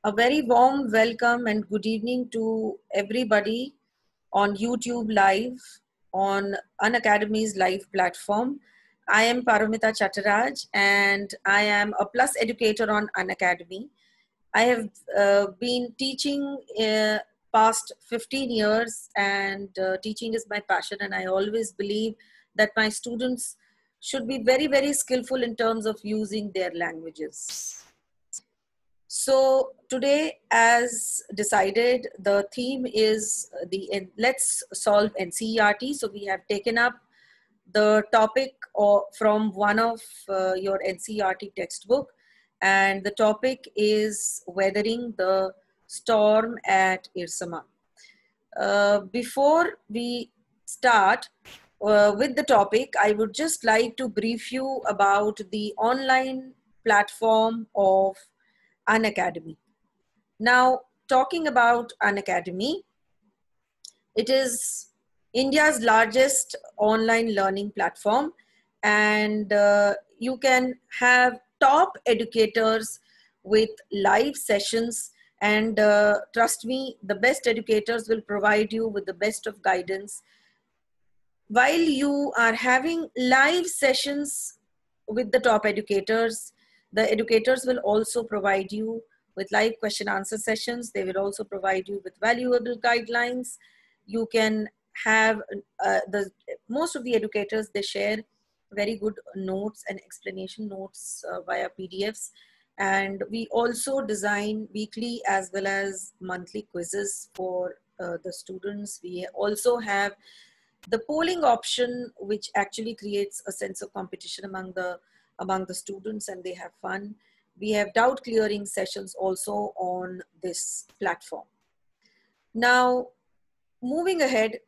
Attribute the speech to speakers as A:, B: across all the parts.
A: A very warm welcome and good evening to everybody on YouTube Live on Unacademy's live platform. I am Paramita Chattaraj and I am a plus educator on Unacademy. I have been teaching past 15 years and teaching is my passion, and I always believe that my students should be very, very skillful in terms of using their languages. So today, as decided, the theme is let's solve NCERT. So we have taken up the topic from one of your NCERT textbook, and the topic is weathering the storm at Irsama. Before we start with the topic, I would just like to brief you about the online platform of Unacademy. Now, talking about Unacademy, it is India's largest online learning platform, and you can have top educators with live sessions. And trust me, the best educators will provide you with the best of guidance. While you are having live sessions with the top educators, the educators will also provide you with live question answer sessions. They will also provide you with valuable guidelines. You can have most of the educators, they share very good notes and explanation notes via PDFs. And we also design weekly as well as monthly quizzes for the students. We also have the polling option, which actually creates a sense of competition among the students, and they have fun. We have doubt clearing sessions also on this platform. Now, moving ahead,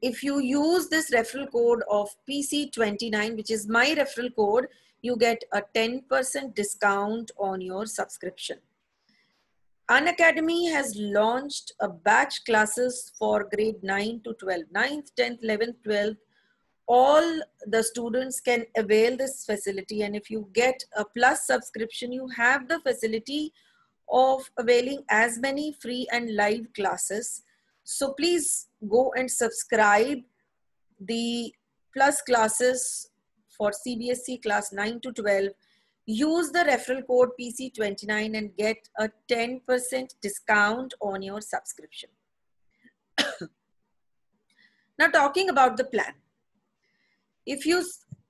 A: if you use this referral code of PC29, which is my referral code, you get a 10% discount on your subscription. Unacademy has launched a batch classes for grade 9 to 12, 9th, 10th, 11th, 12th. All the students can avail this facility, and if you get a plus subscription, you have the facility of availing as many free and live classes. So please go and subscribe the plus classes for CBSE class 9 to 12. Use the referral code PC29 and get a 10% discount on your subscription. Now, talking about the plan. If you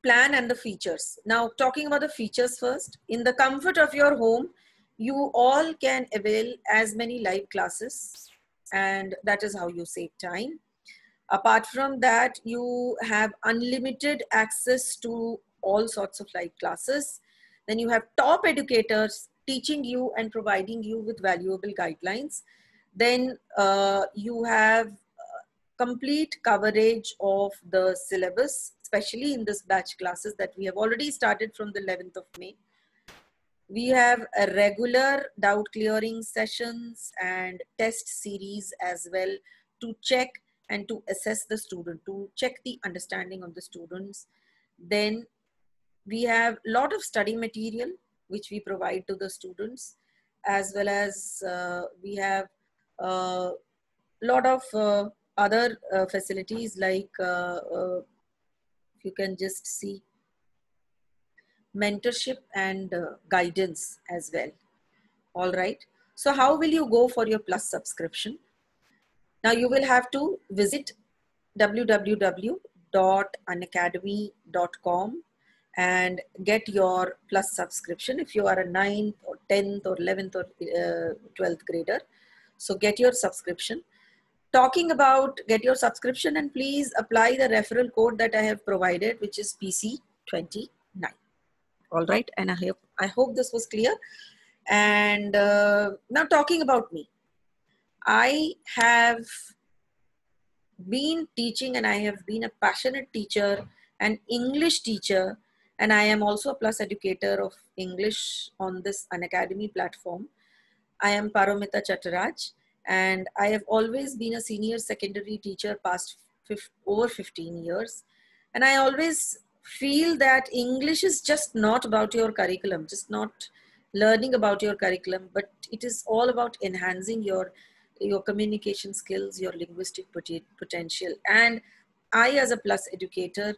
A: plan and the features. Now, talking about the features first. In the comfort of your home, you all can avail as many live classes, and that is how you save time. Apart from that, you have unlimited access to all sorts of live classes. Then you have top educators teaching you and providing you with valuable guidelines. Then you have complete coverage of the syllabus, especially in this batch classes that we have already started from the 11th of May. We have a regular doubt clearing sessions and test series as well to check and to assess the student, to check the understanding of the students. Then we have a lot of study material which we provide to the students, as well as we have a lot of other facilities like if you can just see mentorship and guidance as well. All right. So how will you go for your plus subscription? Now you will have to visit www.unacademy.com and get your plus subscription if you are a 9th or 10th or 11th or 12th grader. So get your subscription. Talking about get your subscription, and please apply the referral code that I have provided, which is PC29. All right. And I hope this was clear. And now talking about me. I have been teaching, and I have been a passionate teacher, an English teacher, and I am also a plus educator of English on this Unacademy platform. I am Paramita Chattaraj, and I have always been a senior secondary teacher past over 15 years. And I always feel that English is just not about your curriculum, just not learning about your curriculum, but it is all about enhancing your communication skills, your linguistic potential. And I, as a Plus educator,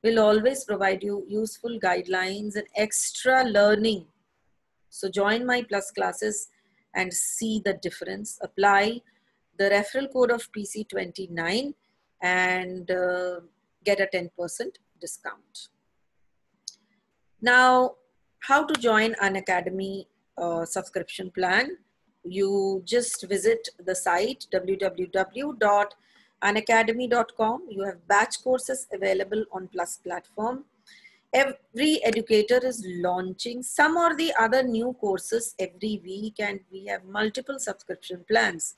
A: will always provide you useful guidelines and extra learning. So join my Plus classes and see the difference. Apply the referral code of PC29 and get a 10% discount. Now, how to join Unacademy subscription plan? You just visit the site www.unacademy.com. You have batch courses available on Plus platform. Every educator is launching some or the other new courses every week, and we have multiple subscription plans.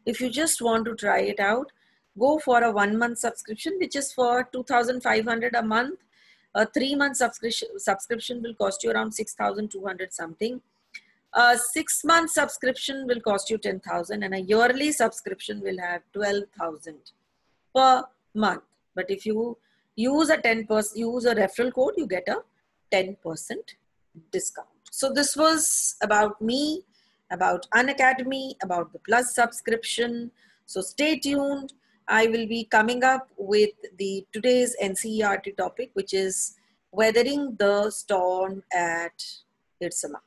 A: If you just want to try it out, go for a 1-month subscription, which is for 2,500 a month. A 3-month subscription will cost you around 6,200 something. A 6-month subscription will cost you 10,000, and a yearly subscription will have 12,000 per month. But if you use a referral code, you get a 10% discount. So this was about me, about Unacademy, about the Plus subscription. So stay tuned. I will be coming up with today's NCERT topic, which is weathering the storm at Irsama.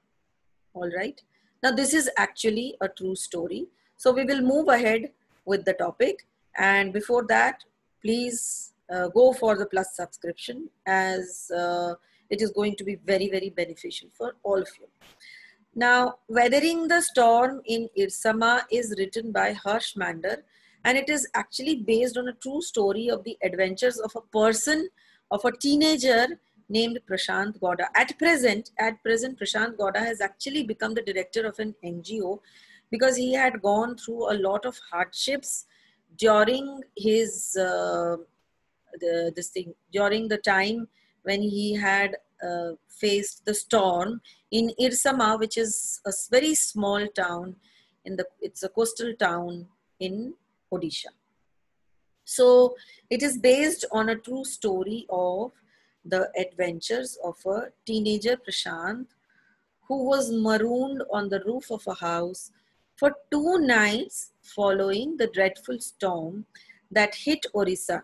A: All right. Now this is actually a true story. So we will move ahead with the topic. And before that, please go for the Plus subscription, as it is going to be very, very beneficial for all of you. Now, Weathering the Storm in Irsama is written by Harsh Mander, and it is actually based on a true story of the adventures of a teenager named Prashant Gowda. At present, Prashant Gowda has actually become the director of an NGO because he had gone through a lot of hardships during his during the time when he had faced the storm in Irsama, which is a very small town it's a coastal town in Odisha. So it is based on a true story of the adventures of a teenager, Prashant, who was marooned on the roof of a house for 2 nights following the dreadful storm that hit Orissa,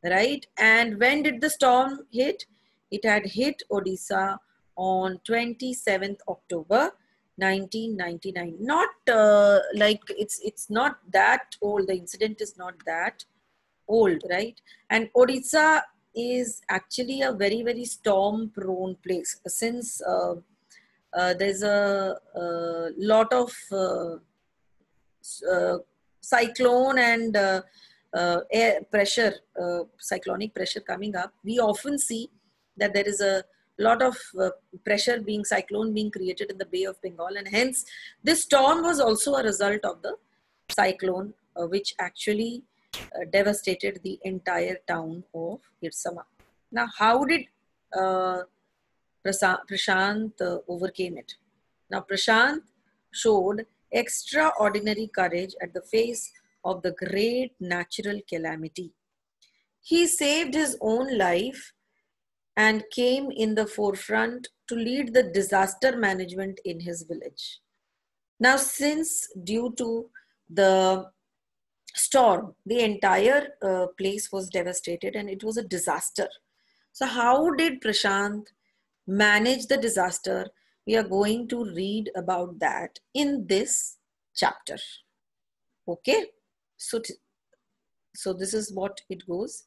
A: right? And when did the storm hit? It had hit Odisha on 27th October 1999. Not like it's not that old. The incident is not that old, right? And Odisha is actually a very, very storm prone place, since there's a lot of cyclone and air pressure, cyclonic pressure coming up. We often see that there is a lot of cyclone being created in the Bay of Bengal, and hence this storm was also a result of the cyclone, which actually devastated the entire town of Irsama. Now, how did Prashant overcame it? Now, Prashant showed extraordinary courage at the face of the great natural calamity. He saved his own life and came in the forefront to lead the disaster management in his village. Now, since due to the storm, the entire place was devastated and it was a disaster. So how did Prashant manage the disaster? We are going to read about that in this chapter. Okay, so this is what it goes.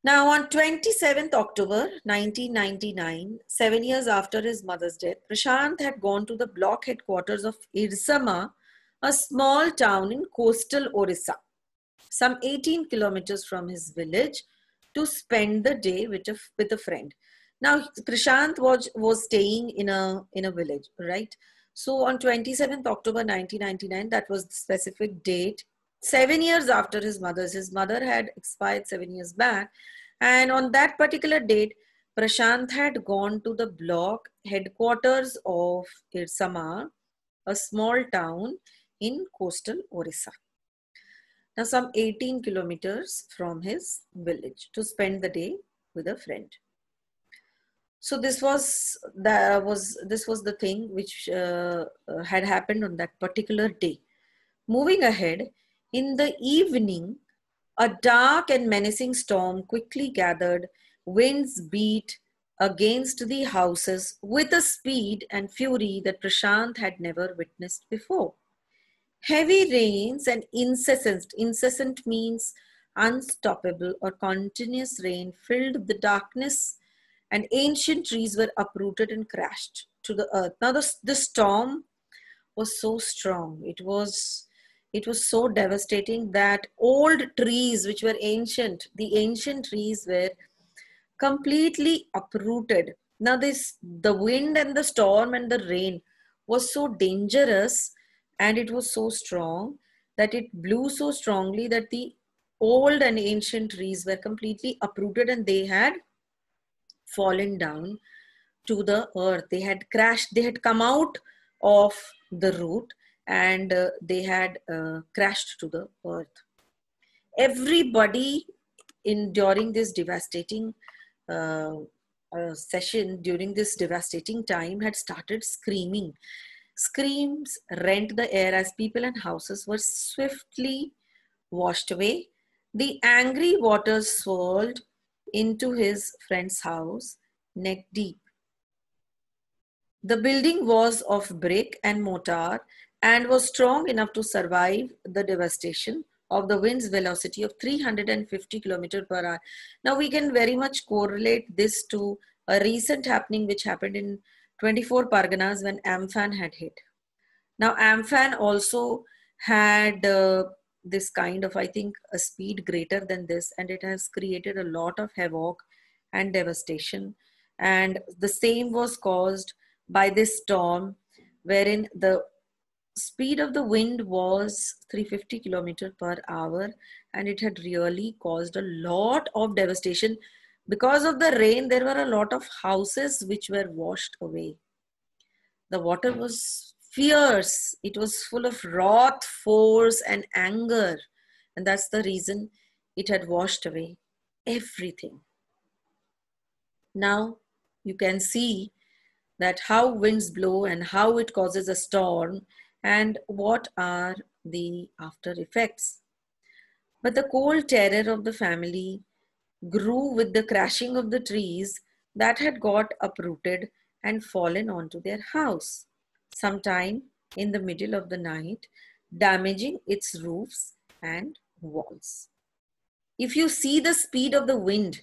A: Now, on 27th October 1999, 7 years after his mother's death, Prashant had gone to the block headquarters of Irsama, a small town in coastal Orissa, some 18 kilometers from his village, to spend the day with a friend. Now, Prashant was staying in a village, right? So on 27th October 1999, that was the specific date, 7 years after his mother had expired 7 years back. And on that particular date, Prashant had gone to the block headquarters of Irsama, a small town in coastal Orissa. Now, some 18 kilometers from his village, to spend the day with a friend. So this was the thing which had happened on that particular day. Moving ahead, in the evening, a dark and menacing storm quickly gathered. Winds beat against the houses with a speed and fury that Prashant had never witnessed before. Heavy rains and incessant means unstoppable or continuous rain filled the darkness, and ancient trees were uprooted and crashed to the earth. Now the storm was so strong. It was so devastating that old trees, which were ancient, the ancient trees were completely uprooted. Now the wind and the storm and the rain was so dangerous, and it was so strong that it blew so strongly that the old and ancient trees were completely uprooted, and they had fallen down to the earth. They had crashed, they had come out of the root, and they had crashed to the earth. Everybody in during this devastating uh, session, during this devastating time, had started screaming. Screams rent the air as people and houses were swiftly washed away. The angry waters swirled into his friend's house neck deep. The building was of brick and mortar and was strong enough to survive the devastation of the wind's velocity of 350 km per hour. Now we can very much correlate this to a recent happening which happened in 24 Parganas when Amphan had hit. Now Amphan also had this kind of, I think, a speed greater than this, and it has created a lot of havoc and devastation. And the same was caused by this storm, wherein the speed of the wind was 350 kilometer per hour, and it had really caused a lot of devastation. Because of the rain, there were a lot of houses which were washed away. The water was fierce. It was full of wrath, force, and anger. And that's the reason it had washed away everything. Now you can see that how winds blow and how it causes a storm and what are the after effects. But the cold terror of the family grew with the crashing of the trees that had got uprooted and fallen onto their house, sometime in the middle of the night, damaging its roofs and walls. If you see the speed of the wind,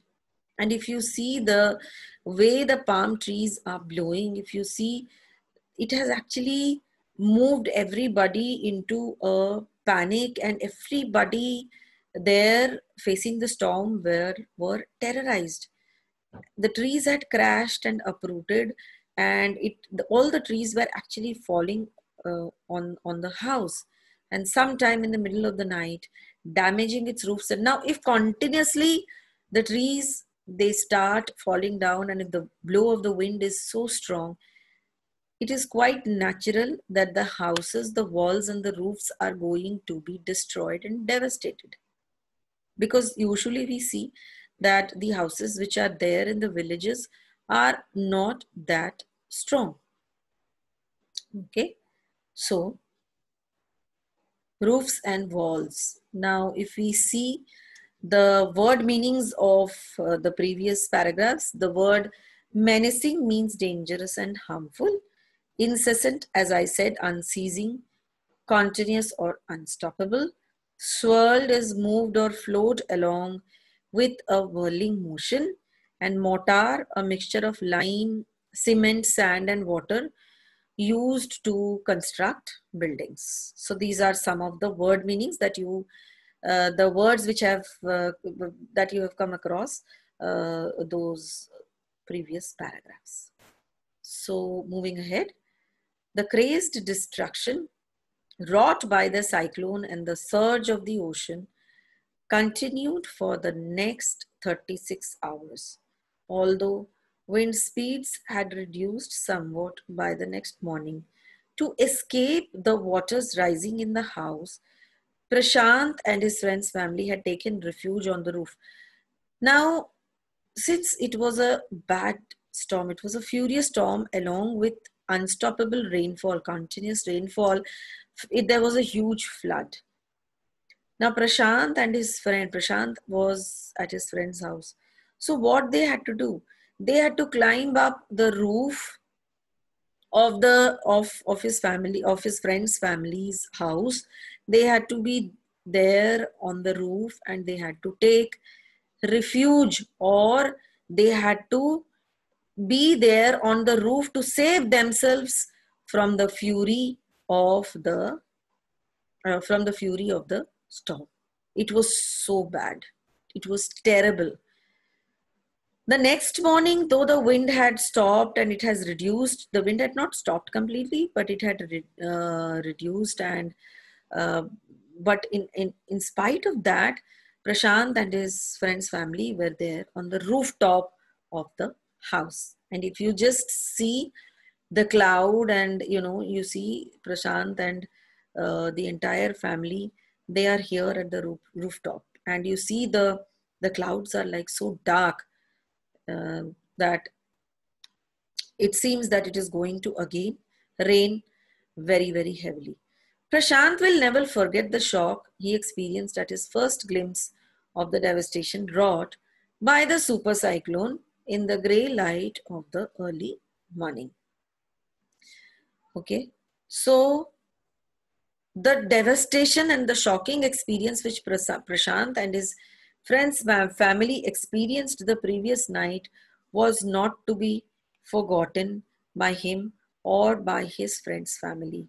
A: and if you see the way the palm trees are blowing, if you see, it has actually moved everybody into a panic, and everybody there facing the storm were terrorized. The trees had crashed and uprooted, and all the trees were actually falling on the house, and sometime in the middle of the night damaging its roofs. And now if continuously the trees, they start falling down, and if the blow of the wind is so strong, it is quite natural that the houses, the walls and the roofs are going to be destroyed and devastated. Because usually we see that the houses which are there in the villages are not that strong. Okay, so roofs and walls. Now if we see the word meanings of the previous paragraphs, the word menacing means dangerous and harmful. Incessant, as I said, unceasing, continuous or unstoppable. Swirled is moved or flowed along with a whirling motion. And mortar, a mixture of lime, cement, sand and water used to construct buildings. So these are some of the word meanings that the words which have that you have come across those previous paragraphs. So moving ahead, the crazed destruction wrought by the cyclone and the surge of the ocean continued for the next 36 hours. Although wind speeds had reduced somewhat by the next morning, to escape the waters rising in the house, Prashant and his friend's family had taken refuge on the roof. Now, since it was a bad storm. It was a furious storm along with unstoppable rainfall, continuous rainfall. There was a huge flood. Now Prashant and his friend, Prashant was at his friend's house. So what they had to do, they had to climb up the roof of his family, of his friend's family's house. They had to be there on the roof and they had to take refuge, or they had to be there on the roof to save themselves from the fury of the storm. It was so bad. It was terrible. The next morning, though the wind had stopped and it has reduced, the wind had not stopped completely, but it had reduced. And but in spite of that, Prashant and his friend's family were there on the rooftop of the house. And if you just see the cloud, and you see Prashant and the entire family, they are here at the rooftop, and you see the clouds are like so dark that it seems that it is going to again rain very, very heavily. Prashant will never forget the shock he experienced at his first glimpse of the devastation wrought by the super cyclone in the grey light of the early morning. Okay, so the devastation and the shocking experience which Prashant and his friends' family experienced the previous night was not to be forgotten by him or by his friend's family.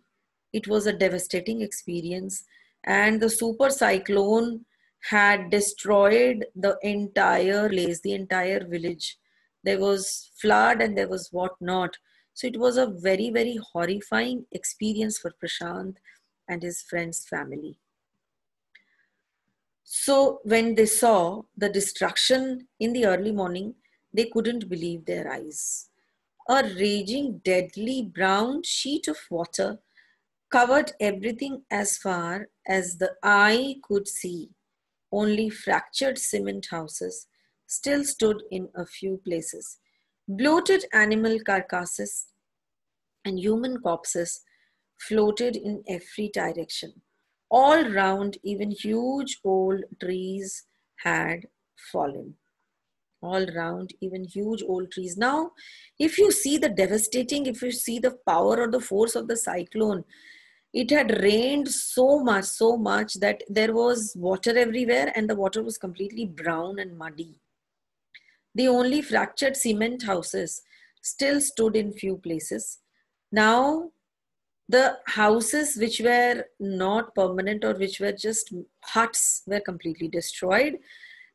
A: It was a devastating experience, and the super cyclone had destroyed the entire place, the entire village. There was flood and there was whatnot. So it was a very, very horrifying experience for Prashant and his friend's family. So when they saw the destruction in the early morning, they couldn't believe their eyes. A raging, deadly brown sheet of water covered everything as far as the eye could see. Only fractured cement houses still stood in a few places. Bloated animal carcasses and human corpses floated in every direction. All round, even huge old trees had fallen. All round, even huge old trees. Now, if you see the devastating, if you see the power or the force of the cyclone, it had rained so much that there was water everywhere and the water was completely brown and muddy. The only fractured cement houses still stood in few places. Now, the houses which were not permanent or which were just huts were completely destroyed,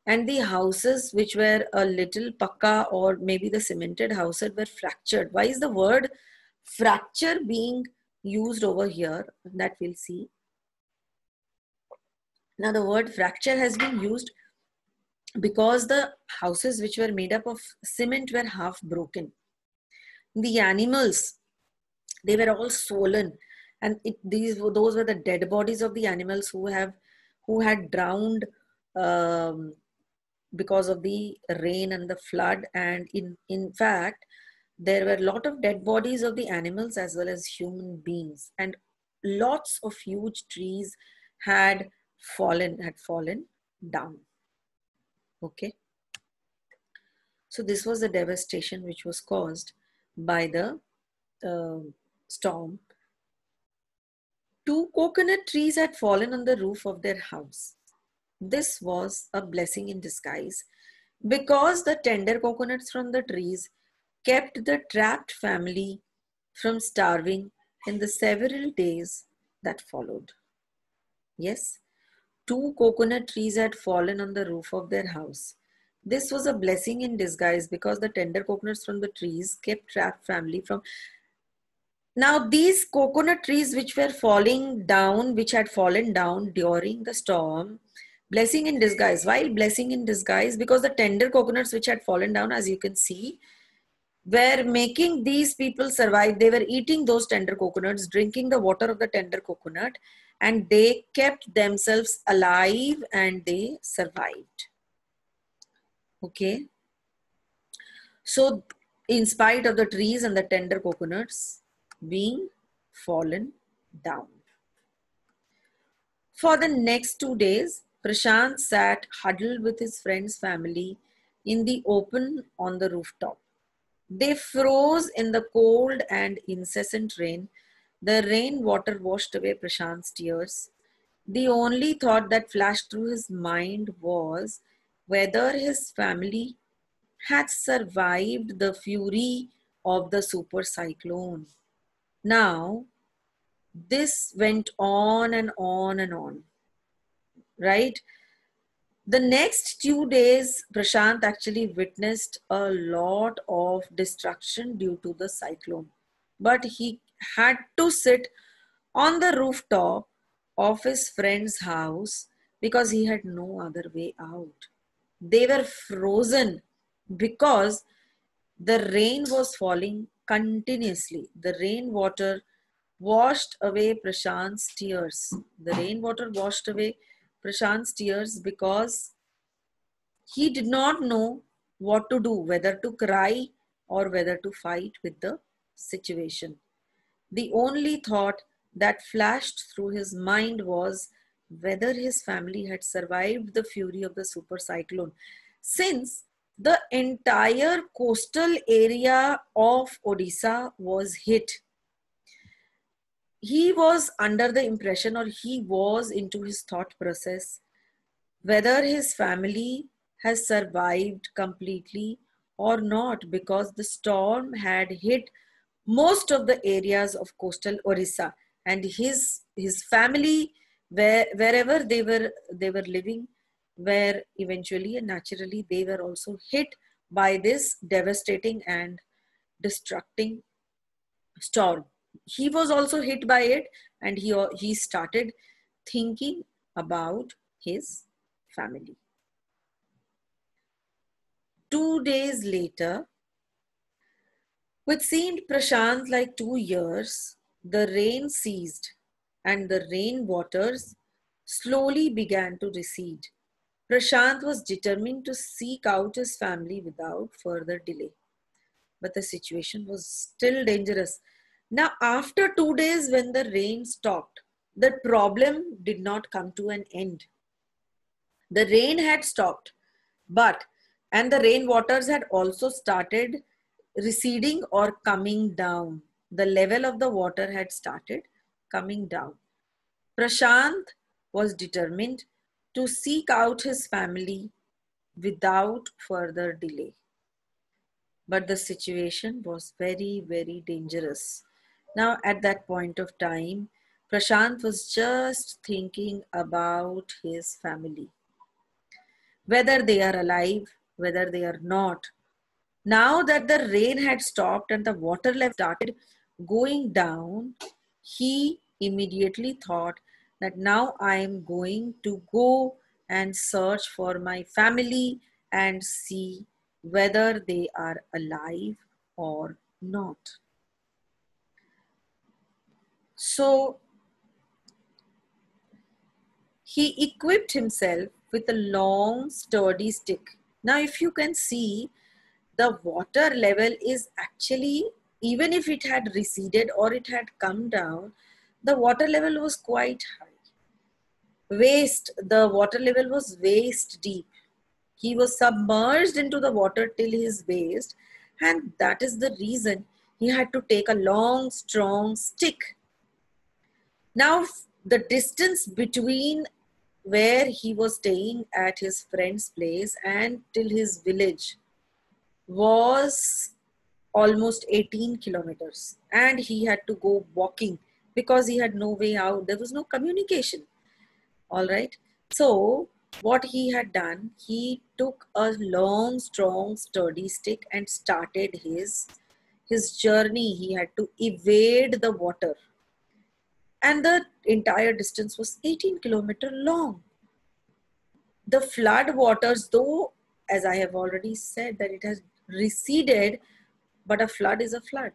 A: and the houses which were a little pakka or maybe the cemented houses were fractured. Why is the word fracture being used over here? That we'll see. Now the word fracture has been used because the houses which were made up of cement were half broken. The animals, they were all swollen, and those were the dead bodies of the animals who had drowned because of the rain and the flood. And in fact, there were a lot of dead bodies of the animals as well as human beings, and lots of huge trees had fallen down. Okay, so this was the devastation which was caused by the storm. 2 coconut trees had fallen on the roof of their house. This was a blessing in disguise because the tender coconuts from the trees kept the trapped family from starving in the several days that followed. Yes, 2 coconut trees had fallen on the roof of their house. This was a blessing in disguise because the tender coconuts from the trees kept trapped family from. Now these coconut trees which were falling down, which had fallen down during the storm, blessing in disguise. Why blessing in disguise? Because the tender coconuts which had fallen down, as you can see, were making these people survive. They were eating those tender coconuts, drinking the water of the tender coconut, and they kept themselves alive and they survived. Okay. So in spite of the trees and the tender coconuts being fallen down. For the next 2 days, Prashant sat huddled with his friend's family in the open on the rooftop. They froze in the cold and incessant rain. The rain water washed away Prashant's tears. The only thought that flashed through his mind was whether his family had survived the fury of the super cyclone. Now, this went on and on and on, right? The next 2 days, Prashant actually witnessed a lot of destruction due to the cyclone. But he had to sit on the rooftop of his friend's house because he had no other way out. They were frozen because the rain was falling continuously. The rainwater washed away Prashant's tears. The rainwater washed away Prashant's tears because he did not know what to do, whether to cry or whether to fight with the situation. The only thought that flashed through his mind was whether his family had survived the fury of the super cyclone, since the entire coastal area of Odisha was hit. He was under the impression, or he was into his thought process, whether his family has survived completely or not, because the storm had hit most of the areas of coastal Orissa, and his family, wherever they were living, were eventually and naturally they were also hit by this devastating and destructing storm. He was also hit by it, and he started thinking about his family. 2 days later, which seemed Prashant like 2 years, the rain ceased and the rain waters slowly began to recede. Prashant was determined to seek out his family without further delay. But the situation was still dangerous. Now, after 2 days, when the rain stopped, the problem did not come to an end. The rain had stopped, and the rain waters had also started receding or coming down. The level of the water had started coming down. Prashant was determined to seek out his family without further delay. But the situation was very, very dangerous. Now, at that point of time, Prashant was just thinking about his family, whether they are alive, whether they are not. Now that the rain had stopped and the water level started going down, he immediately thought that now I am going to go and search for my family and see whether they are alive or not. So he equipped himself with a long, sturdy stick. Now, if you can see, the water level is actually, even if it had receded or it had come down, the water level was quite high. The water level was waist deep. He was submerged into the water till his waist, and that is the reason he had to take a long, strong stick. Now, the distance between where he was staying at his friend's place and till his village was almost 18 kilometers, and he had to go walking because he had no way out. There was no communication. All right. So what he had done, he took a long, strong, sturdy stick and started his journey. He had to evade the water, and the entire distance was 18-kilometer long. The flood waters, though, as I have already said, that it has receded, but a flood is a flood.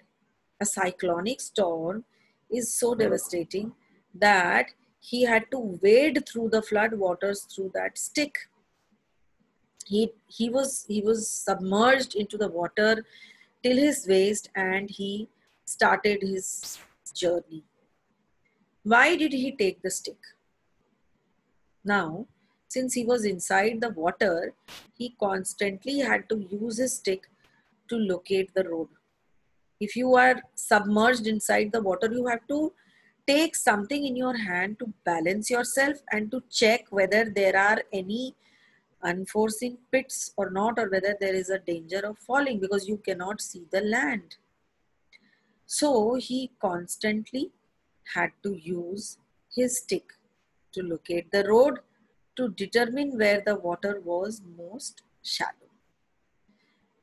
A: A cyclonic storm is so devastating that he had to wade through the flood waters through that stick. He was submerged into the water till his waist, and he started his journey. Why did he take the stick? Now, since he was inside the water, he constantly had to use his stick to locate the road. If you are submerged inside the water, you have to take something in your hand to balance yourself and to check whether there are any unforeseen pits or not, or whether there is a danger of falling, because you cannot see the land. So he constantly had to use his stick to locate the road, to determine where the water was most shallow.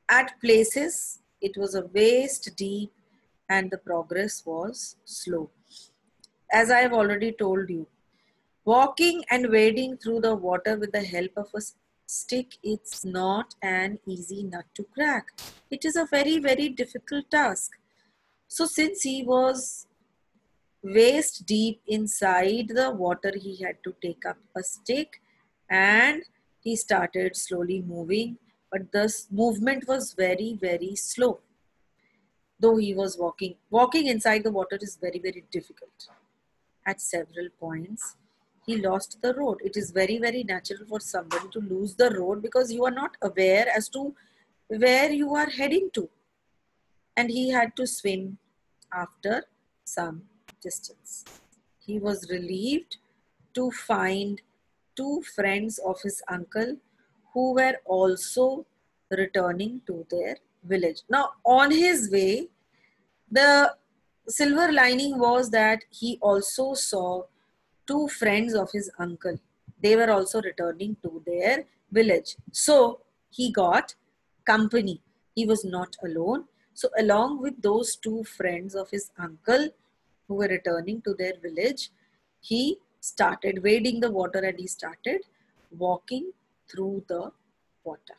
A: At places, it was a waist deep and the progress was slow. As I have already told you, walking and wading through the water with the help of a stick, it's not an easy nut to crack. It is a very, very difficult task. So since he was waist deep inside the water, he had to take up a stick and he started slowly moving, but the movement was very, very slow. Though he was walking inside the water is very, very difficult. At several points, he lost the road. It is very, very natural for somebody to lose the road because you are not aware as to where you are heading to. And he had to swim after some distance. He was relieved to find two friends of his uncle who were also returning to their village. Now, on his way, the silver lining was that he also saw two friends of his uncle. They were also returning to their village. So he got company. He was not alone. So along with those two friends of his uncle who were returning to their village, he started wading the water and he started walking through the water.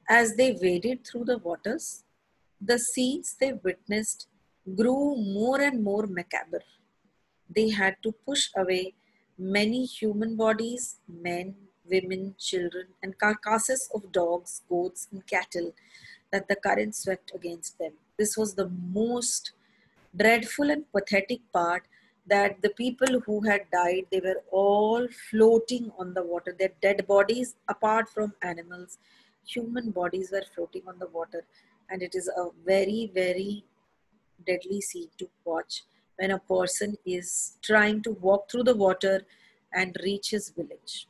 A: As they waded through the waters, the scenes they witnessed grew more and more macabre. They had to push away many human bodies, men, women, children, and carcasses of dogs, goats, and cattle that the current swept against them. This was the most dreadful and pathetic part, that the people who had died, they were all floating on the water. Their dead bodies, apart from animals, human bodies were floating on the water. And it is a very, very deadly scene to watch when a person is trying to walk through the water and reach his village.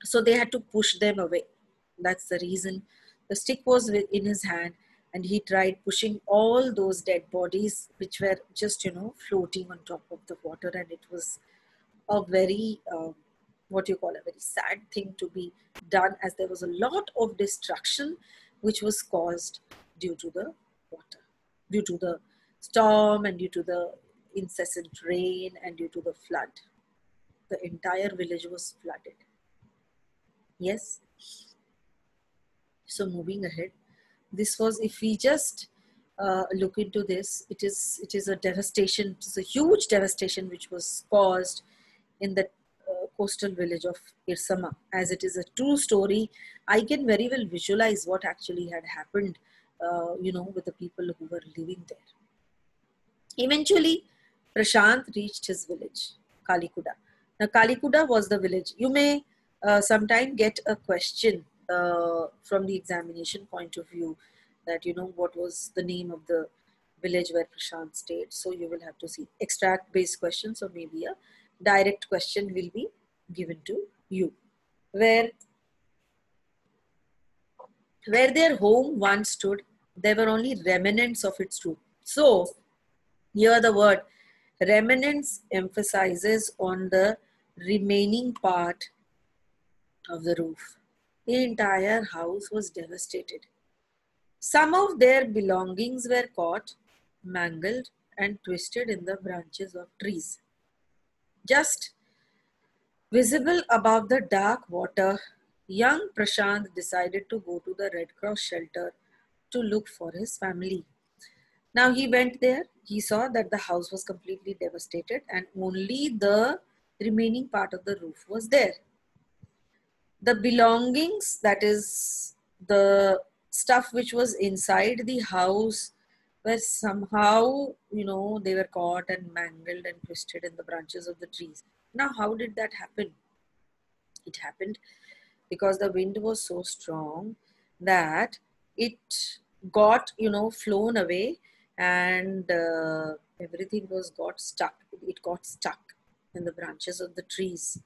A: So they had to push them away. That's the reason the stick was in his hand, and he tried pushing all those dead bodies which were just, floating on top of the water. And it was a very, what you call, a very sad thing to be done, as there was a lot of destruction which was caused due to the water, due to the storm, and due to the incessant rain, and due to the flood. The entire village was flooded. Yes. So moving ahead, this was, if we just look into this, it is a devastation. It is a huge devastation which was caused in the coastal village of Irsama. As it is a true story, I can very well visualize what actually had happened, with the people who were living there. Eventually, Prashant reached his village, Kalikuda. Now, Kalikuda was the village. You may sometime get a question from the examination point of view, that, what was the name of the village where Prashant stayed. So you will have to see extract based questions, or maybe a direct question will be given to you. Where their home once stood, there were only remnants of its roof. So here the word remnants emphasizes on the remaining part of the roof. The entire house was devastated. Some of their belongings were caught, mangled, and twisted in the branches of trees. Just visible above the dark water, young Prashant decided to go to the Red Cross shelter to look for his family. Now he went there. He saw that the house was completely devastated and only the remaining part of the roof was there. The belongings, that is the stuff which was inside the house, were somehow, they were caught and mangled and twisted in the branches of the trees. Now, how did that happen? It happened because the wind was so strong that it got, flown away, and everything got stuck. It got stuck in the branches of the trees.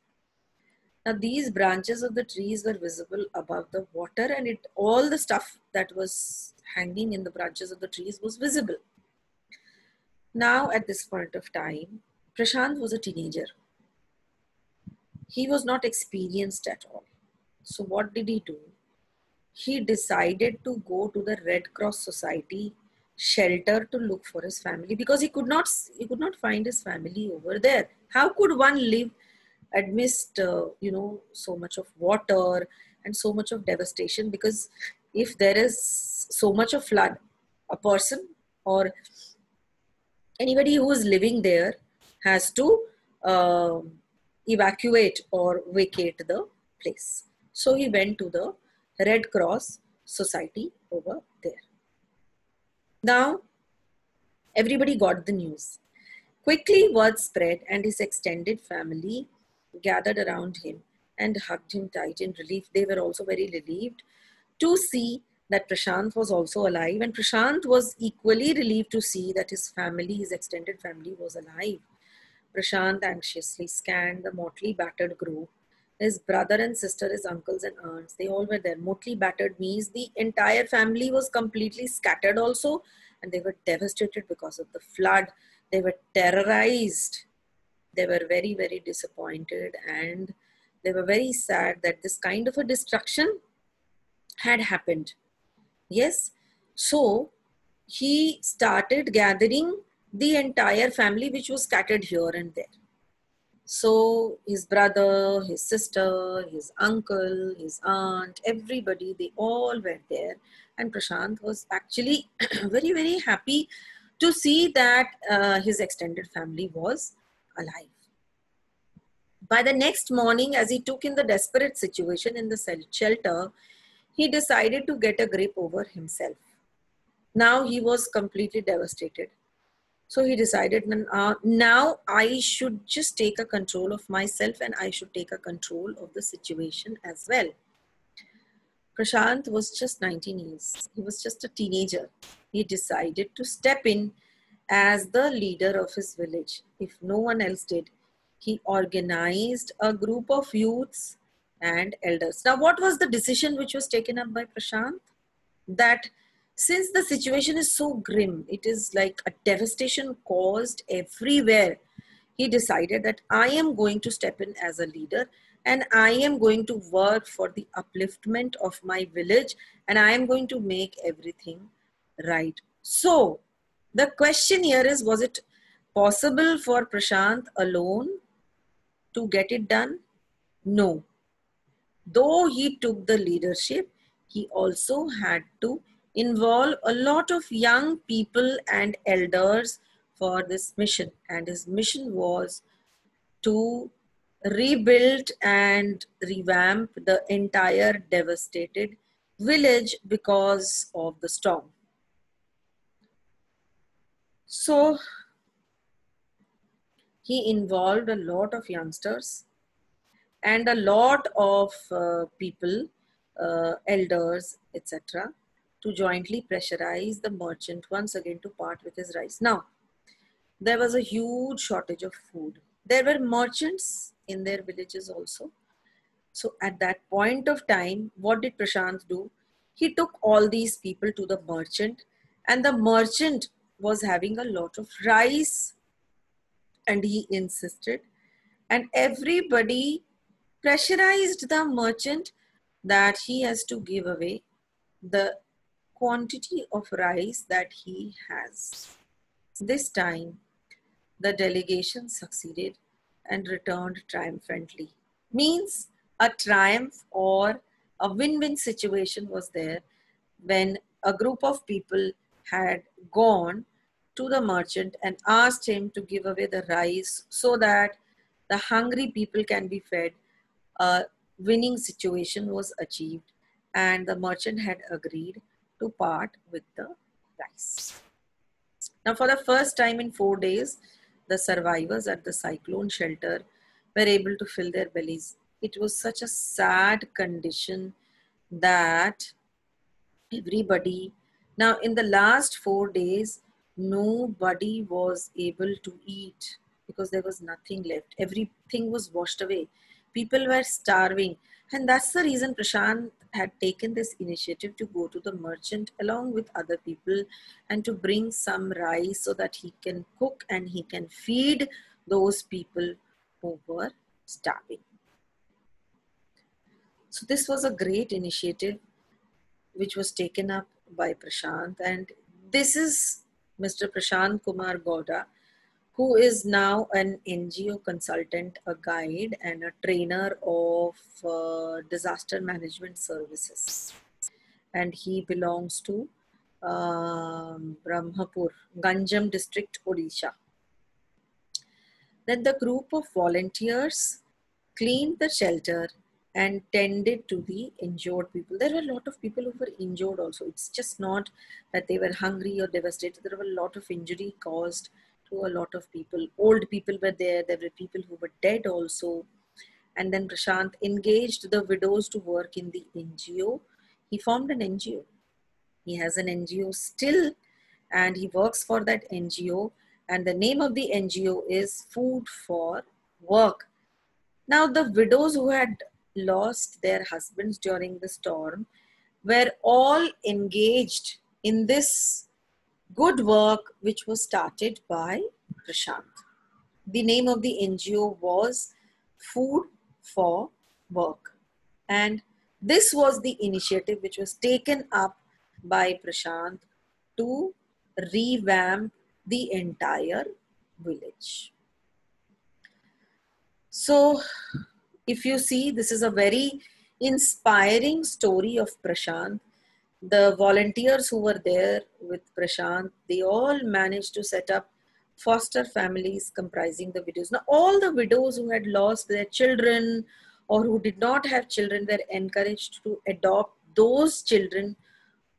A: Now these branches of the trees were visible above the water, and all the stuff that was hanging in the branches of the trees was visible. Now at this point of time, Prashant was a teenager. He was not experienced at all. So what did he do? He decided to go to the Red Cross Society shelter to look for his family, because he could not find his family over there. How could one live amidst so much of water and so much of devastation? Because if there is so much of flood, a person or anybody who is living there has to evacuate or vacate the place. So he went to the Red Cross Society over there. Now everybody got the news. Quickly word spread, and his extended family gathered around him and hugged him tight in relief. They were also very relieved to see that Prashant was also alive, and Prashant was equally relieved to see that his family, his extended family, was alive. Prashant anxiously scanned the mortally battered group. His brother and sister, his uncles and aunts, they all were there. Mortally battered means the entire family was completely scattered also, and they were devastated because of the flood. They were terrorized. They were very, very disappointed, and they were very sad that this kind of a destruction had happened. Yes. So he started gathering the entire family, which was scattered here and there. So his brother, his sister, his uncle, his aunt, everybody, they all were there. And Prashant was actually very, very happy to see that his extended family was alive. By the next morning, as he took in the desperate situation in the shelter, he decided to get a grip over himself. Now he was completely devastated. So he decided, now I should just take a control of myself, and I should take a control of the situation as well. Prashant was just 19 years. He was just a teenager. He decided to step in as the leader of his village. If no one else did, he organized a group of youths and elders. Now, what was the decision which was taken up by Prashant? That since the situation is so grim, it is like a devastation caused everywhere, he decided that I am going to step in as a leader, and I am going to work for the upliftment of my village, and I am going to make everything right. So the question here is, was it possible for Prashant alone to get it done? No. Though he took the leadership, he also had to involve a lot of young people and elders for this mission. And his mission was to rebuild and revamp the entire devastated village because of the storm. So he involved a lot of youngsters and a lot of people, elders, etc., to jointly pressurize the merchant once again to part with his rice. Now, there was a huge shortage of food. There were merchants in their villages also. So at that point of time, what did Prashant do? He took all these people to the merchant, and the merchant was having a lot of rice, and he insisted, and everybody pressurized the merchant that he has to give away the quantity of rice that he has. This time, the delegation succeeded and returned triumphantly. Means a triumph or a win-win situation was there when a group of people had gone to the merchant and asked him to give away the rice so that the hungry people can be fed. winning situation was achieved and the merchant had agreed to part with the rice. Now, for the first time in 4 days, the survivors at the cyclone shelter were able to fill their bellies. It was such a sad condition that everybody, now in the last 4 days, nobody was able to eat because there was nothing left. Everything was washed away. People were starving. And that's the reason Prashant had taken this initiative to go to the merchant along with other people and to bring some rice so that he can cook and he can feed those people who were starving. So this was a great initiative which was taken up by Prashant. And this is Mr. Prashant Kumar Gowda, who is now an NGO consultant, a guide, and a trainer of disaster management services. And he belongs to Brahmapur, Ganjam district, Odisha. Then the group of volunteers cleaned the shelter and tended to the injured people. There were a lot of people who were injured also. It's just not that they were hungry or devastated. There were a lot of injury caused to a lot of people. Old people were there. There were people who were dead also. And then Prashant engaged the widows to work in the NGO. He formed an NGO. He has an NGO still, and he works for that NGO. And the name of the NGO is Food for Work. Now, the widows who had lost their husbands during the storm were all engaged in this good work which was started by Prashant. The name of the NGO was Food for Work. And this was the initiative which was taken up by Prashant to revamp the entire village. So, if you see, this is a very inspiring story of Prashant. The volunteers who were there with Prashant, they all managed to set up foster families comprising the widows. Now, all the widows who had lost their children or who did not have children were encouraged to adopt those children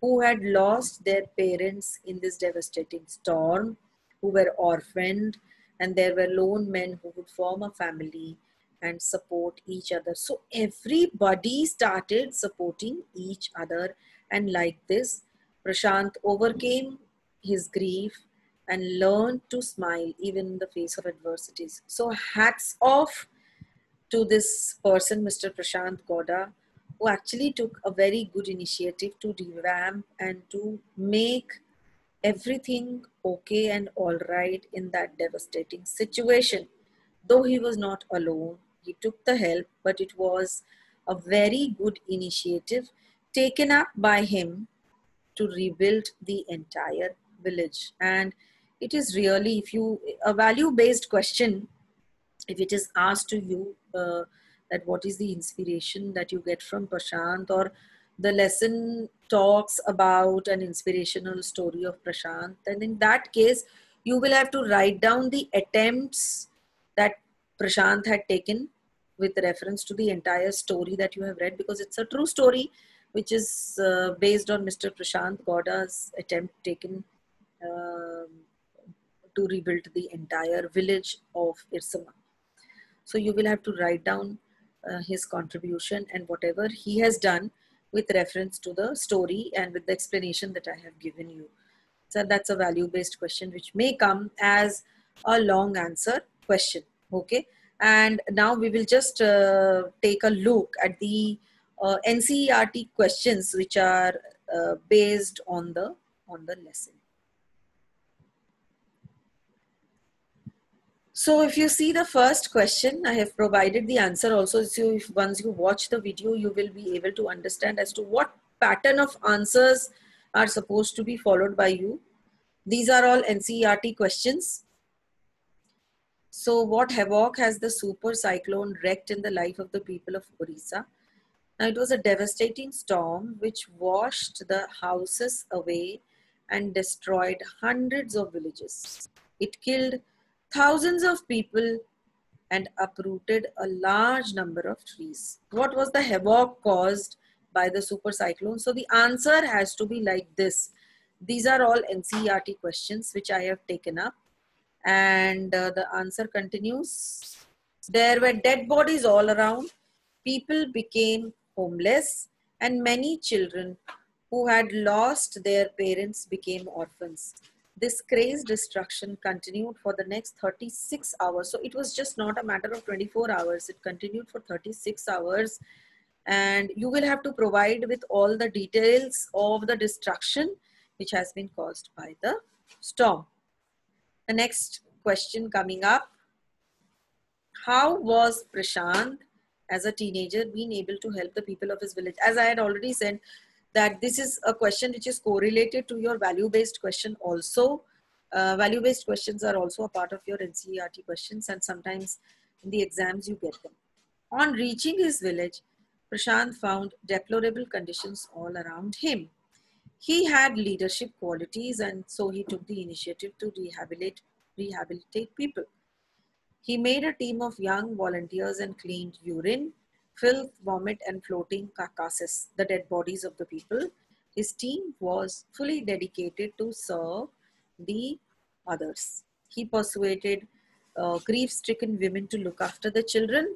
A: who had lost their parents in this devastating storm, who were orphaned, and there were lone men who would form a family and support each other. So everybody started supporting each other, and like this, Prashant overcame his grief and learned to smile even in the face of adversities. So hats off to this person, Mr. Prashant Gowda, who actually took a very good initiative to revamp and to make everything okay and all right in that devastating situation. Though he was not alone, he took the help, but it was a very good initiative taken up by him to rebuild the entire village. And it is really, if you, a value-based question, if it is asked to you that what is the inspiration that you get from Prashant, or the lesson talks about an inspirational story of Prashant, then in that case, you will have to write down the attempts that Prashant had taken with reference to the entire story that you have read, because it's a true story which is based on Mr. Prashant Gowda's attempt taken to rebuild the entire village of Irsama. So you will have to write down his contribution and whatever he has done with reference to the story and with the explanation that I have given you. So that's a value-based question which may come as a long answer question. Okay. And now we will just take a look at the NCERT questions which are based on the lesson. So if you see the first question, I have provided the answer also. So if once you watch the video, you will be able to understand as to what pattern of answers are supposed to be followed by you. These are all NCERT questions. So what havoc has the super cyclone wreaked in the life of the people of Orissa? Now it was a devastating storm which washed the houses away and destroyed hundreds of villages. It killed thousands of people and uprooted a large number of trees. What was the havoc caused by the super cyclone? So the answer has to be like this. These are all NCERT questions which I have taken up, and the answer continues. There were dead bodies all around. People became homeless, and many children who had lost their parents became orphans. This crazed destruction continued for the next 36 hours. So it was just not a matter of 24 hours. It continued for 36 hours. And you will have to provide with all the details of the destruction which has been caused by the storm. The next question coming up. How was Prashant as a teenager being able to help the people of his village? As I had already said, that this is a question which is correlated to your value-based question also. Value-based questions are also a part of your NCERT questions, and sometimes in the exams you get them. On reaching his village, Prashant found deplorable conditions all around him. He had leadership qualities, and so he took the initiative to rehabilitate people. He made a team of young volunteers and cleaned urine, filth, vomit, and floating carcasses, the dead bodies of the people. His team was fully dedicated to serve the others. He persuaded grief-stricken women to look after the children.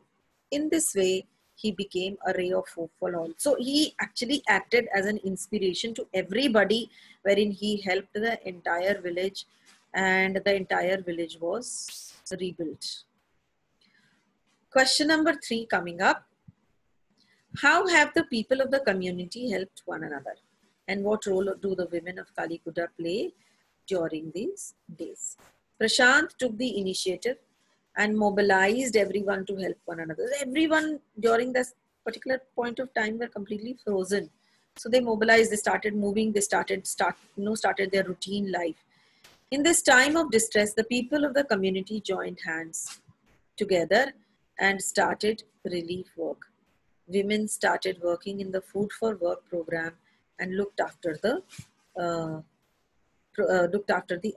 A: In this way, he became a ray of hope for all. So he actually acted as an inspiration to everybody, wherein he helped the entire village, and the entire village was rebuilt. Question number 3 coming up. How have the people of the community helped one another? And what role do the women of Kalikuda play during these days? Prashant took the initiative and mobilized everyone to help one another. Everyone during this particular point of time were completely frozen. So they mobilized, they started moving, they started their routine life. In this time of distress, the people of the community joined hands together and started relief work. Women started working in the Food for Work program and looked after the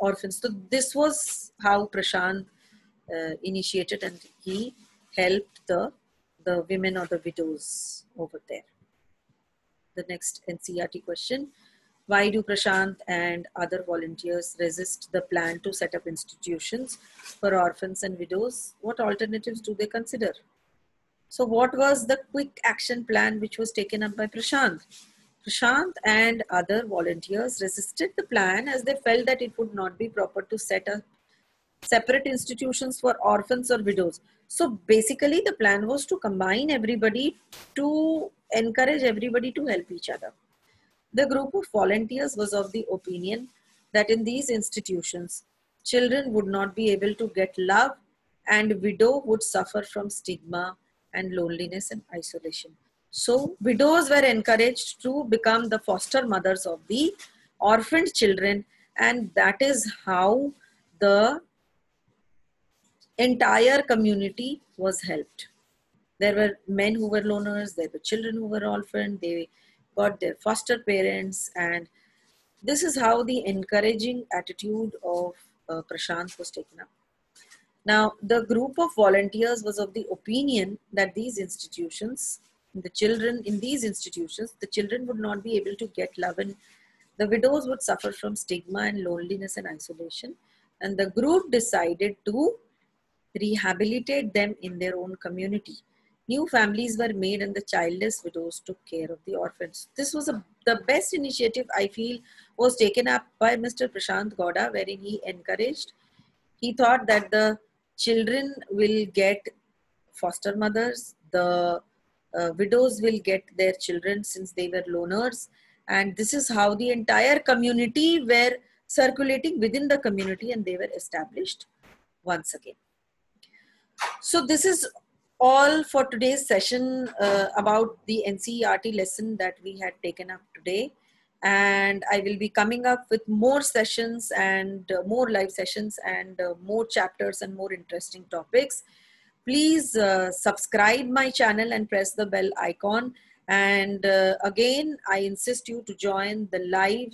A: orphans. So this was how Prashant initiated, and he helped the women or the widows over there. The next NCERT question. Why do Prashant and other volunteers resist the plan to set up institutions for orphans and widows? What alternatives do they consider? So what was the quick action plan which was taken up by Prashant? Prashant and other volunteers resisted the plan as they felt that it would not be proper to set up separate institutions for orphans or widows. So basically the plan was to combine everybody, to encourage everybody to help each other. The group of volunteers was of the opinion that in these institutions, children would not be able to get love, and widow would suffer from stigma and loneliness and isolation. So widows were encouraged to become the foster mothers of the orphaned children, and that is how the entire community was helped. There were men who were loners, there were children who were orphaned, they got their foster parents, and this is how the encouraging attitude of Prashant was taken up. Now, the group of volunteers was of the opinion that these institutions, the children in these institutions, the children would not be able to get love, and the widows would suffer from stigma and loneliness and isolation. And the group decided to rehabilitate them in their own community. New families were made and the childless widows took care of the orphans. This was the best initiative, I feel, was taken up by Mr. Prashant Gowda, wherein he encouraged, he thought that the children will get foster mothers, the widows will get their children since they were loners, and this is how the entire community were circulating within the community and they were established once again. So this is all for today's session about the NCERT lesson that we had taken up today. And I will be coming up with more sessions and more live sessions and more chapters and more interesting topics. Please subscribe my channel and press the bell icon. And again, I insist you to join the live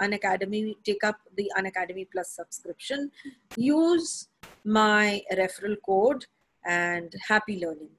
A: Unacademy, take up the Unacademy Plus subscription. Use my referral code and happy learning.